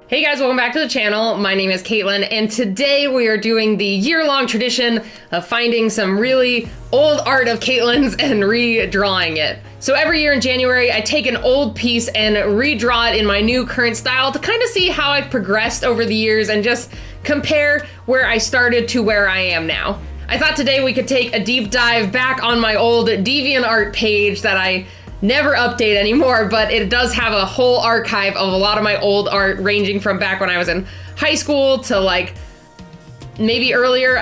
Hey guys, welcome back to the channel. My name is Katelyn, and today we are doing the year-long tradition of finding some really old art of Katelyn's and redrawing it. So every year in January, I take an old piece and redraw it in my new current style to kind of see how I've progressed over the years and just compare where I started to where I am now. I thought today we could take a deep dive back on my old DeviantArt page that I never update anymore, but it does have a whole archive of a lot of my old art ranging from back when I was in high school to like maybe earlier.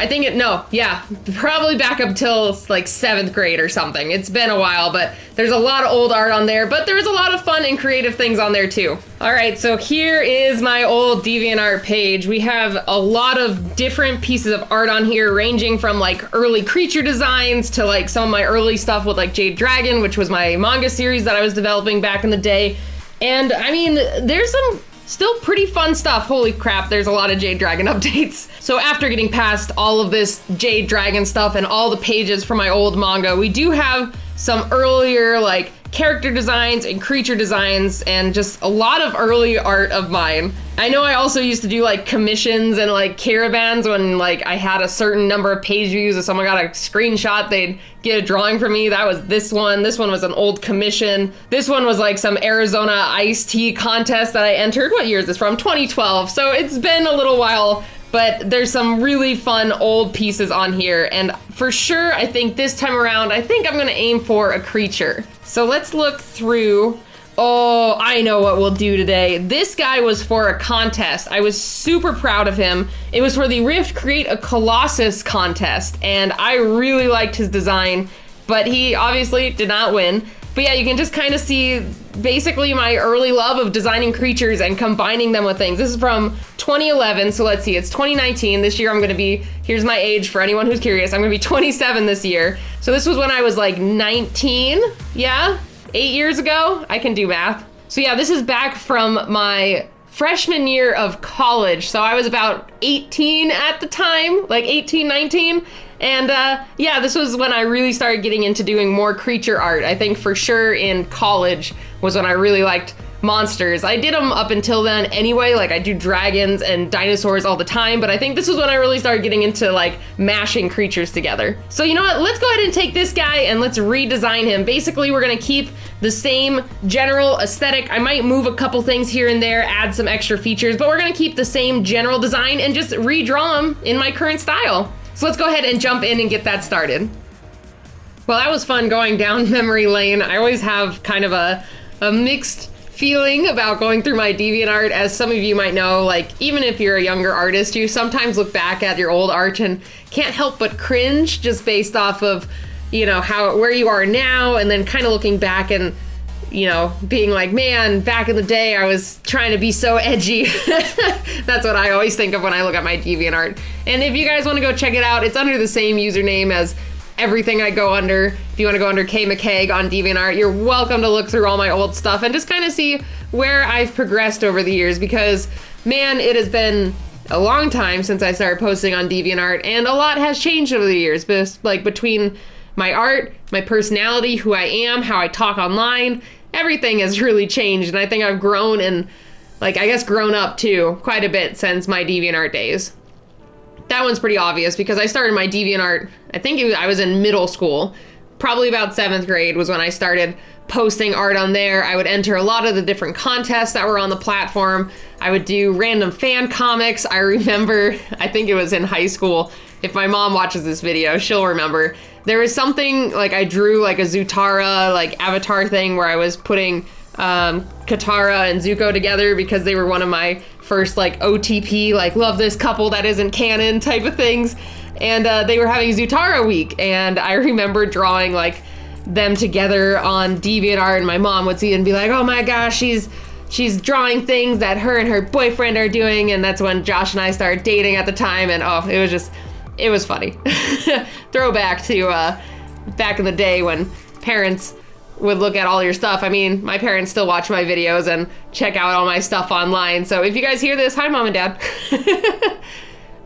Probably back up till like 7th grade or something. It's been a while, but there's a lot of old art on there, but there's a lot of fun and creative things on there too. All right, so here is my old DeviantArt page. We have a lot of different pieces of art on here, ranging from like early creature designs to like some of my early stuff with like Jade Dragon, which was my manga series that I was developing back in the day. And I mean, there's some still pretty fun stuff. Holy crap, there's a lot of Jade Dragon updates. So after getting past all of this Jade Dragon stuff and all the pages from my old manga, we do have some earlier like character designs and creature designs and just a lot of early art of mine. I know I also used to do like commissions and like caravans when like I had a certain number of page views. If someone got a screenshot, they'd get a drawing from me. That was this one. This one was an old commission. This one was like some Arizona iced tea contest that I entered. What year is this from? 2012. So it's been a little while, but there's some really fun old pieces on here. And for sure, I think this time around, I think I'm gonna aim for a creature. So let's look through. Oh, I know what we'll do today. This guy was for a contest. I was super proud of him. It was for the Rift Create a Colossus contest, and I really liked his design, but he obviously did not win. But yeah, you can just kind of see basically my early love of designing creatures and combining them with things. This is from 2011, so let's see, it's 2019. This year I'm gonna be, here's my age for anyone who's curious, I'm gonna be 27 this year. So this was when I was like 19, yeah? 8 years ago? I can do math. So yeah, this is back from my freshman year of college. So I was about 18 at the time, like 18, 19. And yeah, this was when I really started getting into doing more creature art. I think for sure in college was when I really liked monsters. I did them up until then anyway, like I do dragons and dinosaurs all the time, but I think this was when I really started getting into like mashing creatures together. So you know what, let's go ahead and take this guy and let's redesign him. Basically, we're gonna keep the same general aesthetic. I might move a couple things here and there, add some extra features, but we're gonna keep the same general design and just redraw him in my current style. So let's go ahead and jump in and get that started. Well, that was fun going down memory lane. I always have kind of a mixed feeling about going through my DeviantArt. As some of you might know, like even if you're a younger artist, you sometimes look back at your old art and can't help but cringe just based off of, you know, where you are now, and then kind of looking back and, you know, being like, man, back in the day I was trying to be so edgy. That's what I always think of when I look at my DeviantArt. And if you guys want to go check it out, it's under the same username as everything I go under. If you want to go under Katelyn McCaigue on DeviantArt, you're welcome to look through all my old stuff and just kind of see where I've progressed over the years, because man, it has been a long time since I started posting on DeviantArt, and a lot has changed over the years, but like between my art, my personality, who I am, how I talk online, everything has really changed. And I think I've grown and like, I guess grown up too quite a bit since my DeviantArt days. That one's pretty obvious because I started my DeviantArt, I think I was in middle school, probably about 7th grade was when I started posting art on there. I would enter a lot of the different contests that were on the platform. I would do random fan comics. I remember, I think it was in high school. If my mom watches this video, she'll remember. There was something like I drew like a Zutara like avatar thing where I was putting Katara and Zuko together because they were one of my first like OTP, like love this couple that isn't canon type of things. And they were having Zutara week, and I remember drawing like them together on DeviantArt, and my mom would see it and be like, oh my gosh, she's drawing things that her and her boyfriend are doing. And that's when Josh and I started dating at the time, and oh, it was funny. Throwback to back in the day when parents would look at all your stuff. I mean, my parents still watch my videos and check out all my stuff online. So if you guys hear this, hi Mom and Dad.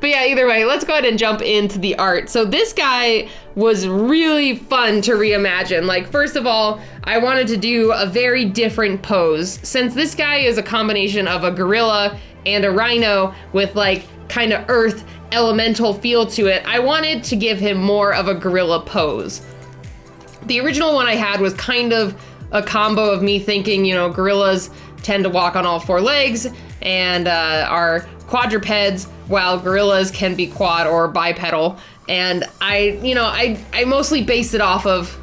But yeah, either way, let's go ahead and jump into the art. So this guy was really fun to reimagine. Like, first of all, I wanted to do a very different pose. Since this guy is a combination of a gorilla and a rhino with like kind of earth elemental feel to it, I wanted to give him more of a gorilla pose. The original one I had was kind of a combo of me thinking, you know, gorillas tend to walk on all four legs and are quadrupeds, while gorillas can be quad or bipedal. And I mostly based it off of,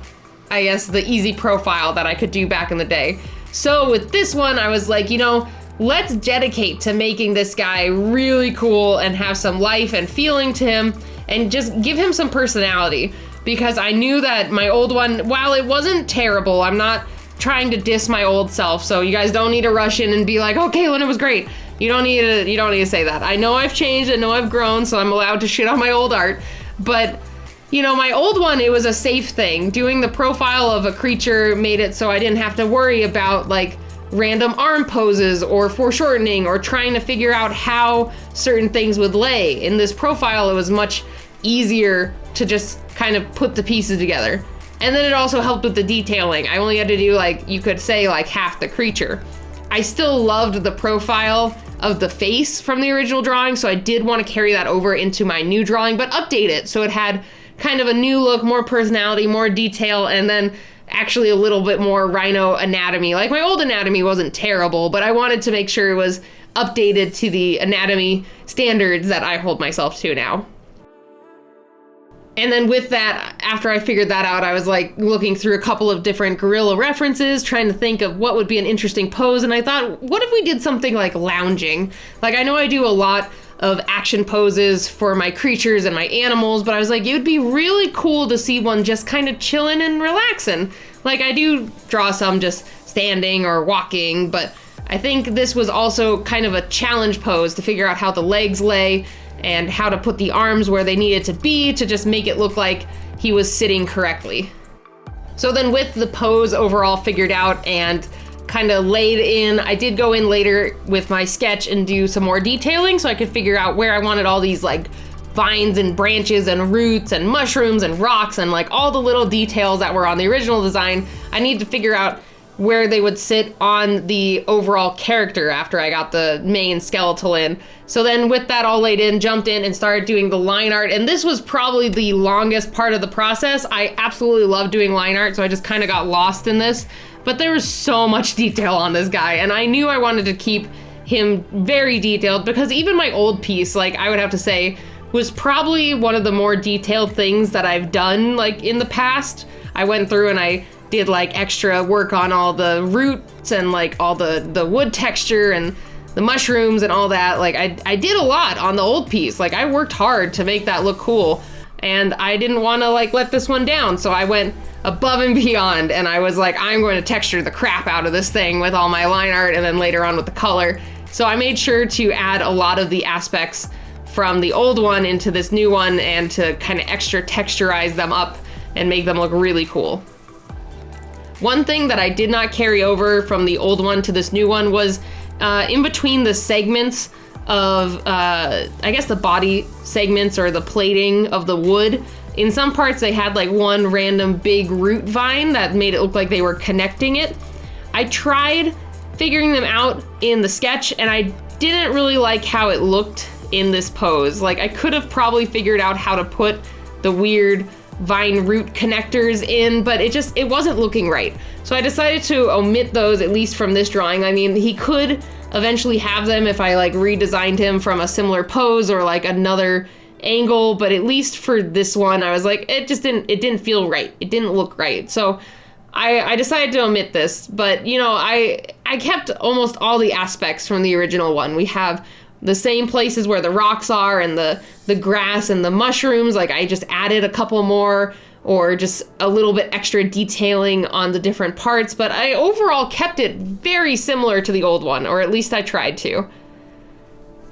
I guess, the easy profile that I could do back in the day. So with this one, I was like, you know, let's dedicate to making this guy really cool and have some life and feeling to him and just give him some personality. Because I knew that my old one, while it wasn't terrible, I'm not trying to diss my old self, so you guys don't need to rush in and be like, oh, Katelyn, it was great. You don't need to say that. I know I've changed, I know I've grown, so I'm allowed to shit on my old art. But, you know, my old one, it was a safe thing. Doing the profile of a creature made it so I didn't have to worry about, like, random arm poses or foreshortening or trying to figure out how certain things would lay. In this profile, it was much easier to just kind of put the pieces together. And then it also helped with the detailing. I only had to do, like, you could say, like, half the creature. I still loved the profile of the face from the original drawing, so I did want to carry that over into my new drawing, but update it so it had kind of a new look, more personality, more detail, and then actually a little bit more rhino anatomy. Like, my old anatomy wasn't terrible, but I wanted to make sure it was updated to the anatomy standards that I hold myself to now. And then with that, after I figured that out, I was like looking through a couple of different gorilla references, trying to think of what would be an interesting pose. And I thought, what if we did something like lounging? Like, I know I do a lot of action poses for my creatures and my animals, but I was like, it would be really cool to see one just kind of chilling and relaxing. Like, I do draw some just standing or walking, but I think this was also kind of a challenge pose to figure out how the legs lay and how to put the arms where they needed to be to just make it look like he was sitting correctly. So then with the pose overall figured out and kind of laid in, I did go in later with my sketch and do some more detailing so I could figure out where I wanted all these like vines and branches and roots and mushrooms and rocks and like all the little details that were on the original design. I need to figure out where they would sit on the overall character after I got the main skeletal in. So then with that all laid in, jumped in and started doing the line art. And this was probably the longest part of the process. I absolutely love doing line art, so I just kind of got lost in this. But there was so much detail on this guy, and I knew I wanted to keep him very detailed because even my old piece, like I would have to say, was probably one of the more detailed things that I've done like in the past. I went through and I did like extra work on all the roots and like all the wood texture and the mushrooms and all that. Like I did a lot on the old piece. Like I worked hard to make that look cool, and I didn't want to like let this one down. So I went above and beyond, and I was like, I'm going to texture the crap out of this thing with all my line art and then later on with the color. So I made sure to add a lot of the aspects from the old one into this new one and to kind of extra texturize them up and make them look really cool. One thing that I did not carry over from the old one to this new one was in between the segments of, I guess the body segments or the plating of the wood. In some parts they had like one random big root vine that made it look like they were connecting it. I tried figuring them out in the sketch and I didn't really like how it looked in this pose. Like I could have probably figured out how to put the weird vine root connectors in, but it wasn't looking right. So I decided to omit those, at least from this drawing. I mean, he could eventually have them if I like redesigned him from a similar pose or like another angle, but at least for this one, I was like, it didn't feel right. It didn't look right. So I decided to omit this, but you know, I kept almost all the aspects from the original one. We have the same places where the rocks are and the grass and the mushrooms. Like I just added a couple more or just a little bit extra detailing on the different parts, but I overall kept it very similar to the old one, or at least I tried to.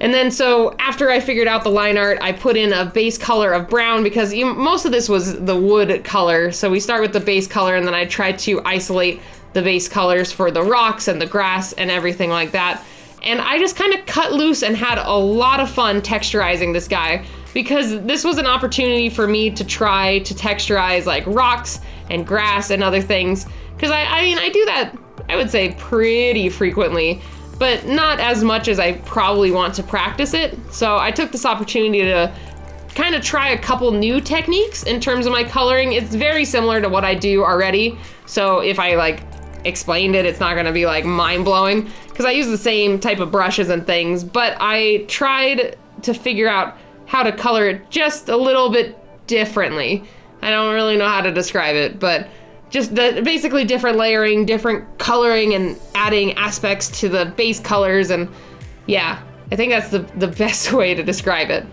And then so after I figured out the line art, I put in a base color of brown because most of this was the wood color. So we start with the base color and then I tried to isolate the base colors for the rocks and the grass and everything like that. And I just kind of cut loose and had a lot of fun texturizing this guy, because this was an opportunity for me to try to texturize like rocks and grass and other things. Because I mean, I do that, I would say, pretty frequently, but not as much as I probably want to practice it. So I took this opportunity to kind of try a couple new techniques in terms of my coloring. It's very similar to what I do already. So if I like explained it, it's not gonna be like mind-blowing, because I use the same type of brushes and things, but I tried to figure out how to color it just a little bit differently. I don't really know how to describe it, but just basically different layering, different coloring, and adding aspects to the base colors. And yeah, I think that's the best way to describe it.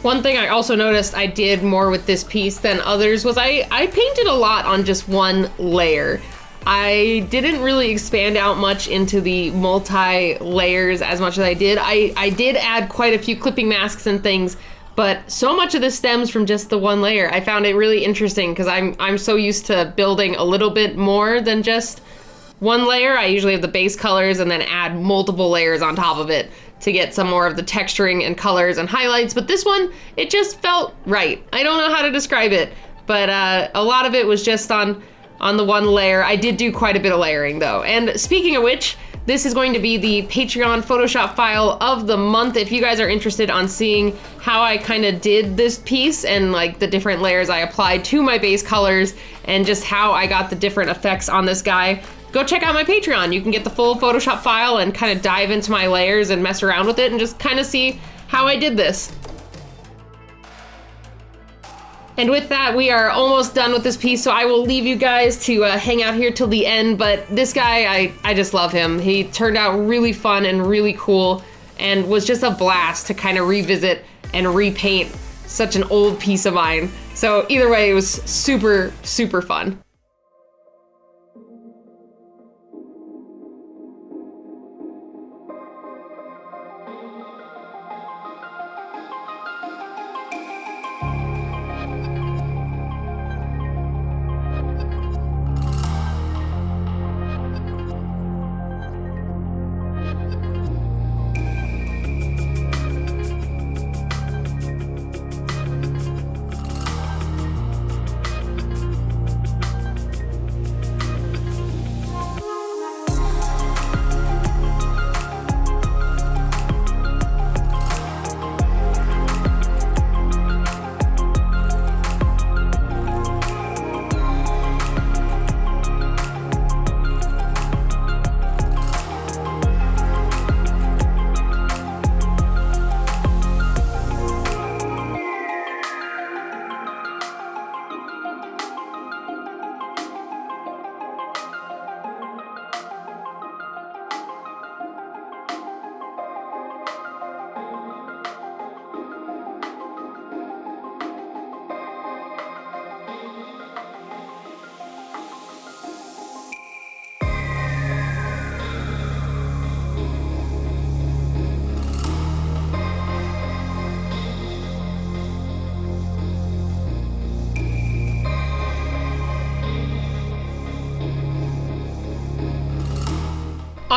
One thing I also noticed I did more with this piece than others was I painted a lot on just one layer. I didn't really expand out much into the multi-layers as much as I did. I did add quite a few clipping masks and things, but so much of this stems from just the one layer. I found it really interesting because I'm so used to building a little bit more than just one layer. I usually have the base colors and then add multiple layers on top of it to get some more of the texturing and colors and highlights. But this one, it just felt right. I don't know how to describe it, but a lot of it was just on the one layer. I did do quite a bit of layering though. And speaking of which, this is going to be the Patreon Photoshop file of the month. If you guys are interested on seeing how I kind of did this piece and like the different layers I applied to my base colors and just how I got the different effects on this guy, go check out my Patreon. You can get the full Photoshop file and kind of dive into my layers and mess around with it and just kind of see how I did this. And with that, we are almost done with this piece, so I will leave you guys to hang out here till the end. But this guy, I just love him. He turned out really fun and really cool and was just a blast to kind of revisit and repaint such an old piece of mine. So either way, it was super, super fun.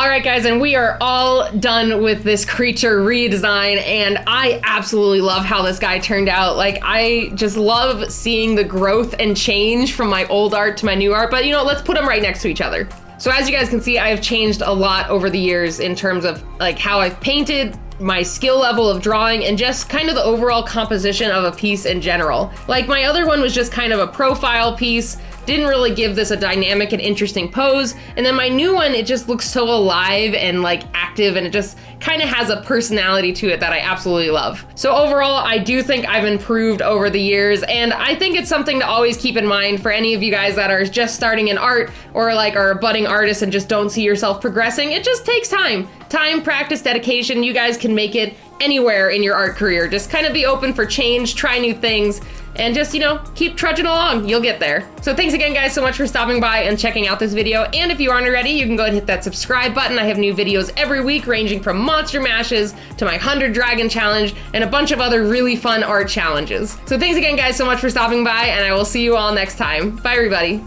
All right, guys, and we are all done with this creature redesign, and I absolutely love how this guy turned out. Like, I just love seeing the growth and change from my old art to my new art, but you know, let's put them right next to each other. So as you guys can see, I have changed a lot over the years in terms of like how I've painted, my skill level of drawing, and just kind of the overall composition of a piece in general. Like, my other one was just kind of a profile piece, didn't really give this a dynamic and interesting pose. And then my new one, it just looks so alive and like active, and it just kind of has a personality to it that I absolutely love. So overall, I do think I've improved over the years, and I think it's something to always keep in mind for any of you guys that are just starting in art or like are budding artists and just don't see yourself progressing. It just takes time. Time, practice, dedication. You guys can make it anywhere in your art career. Just kind of be open for change, try new things, and just, you know, keep trudging along. You'll get there. So thanks again, guys, so much for stopping by and checking out this video. And if you aren't already, you can go ahead and hit that subscribe button. I have new videos every week, ranging from monster mashes to my 100 dragon challenge and a bunch of other really fun art challenges. So thanks again, guys, so much for stopping by, and I will see you all next time. Bye, everybody.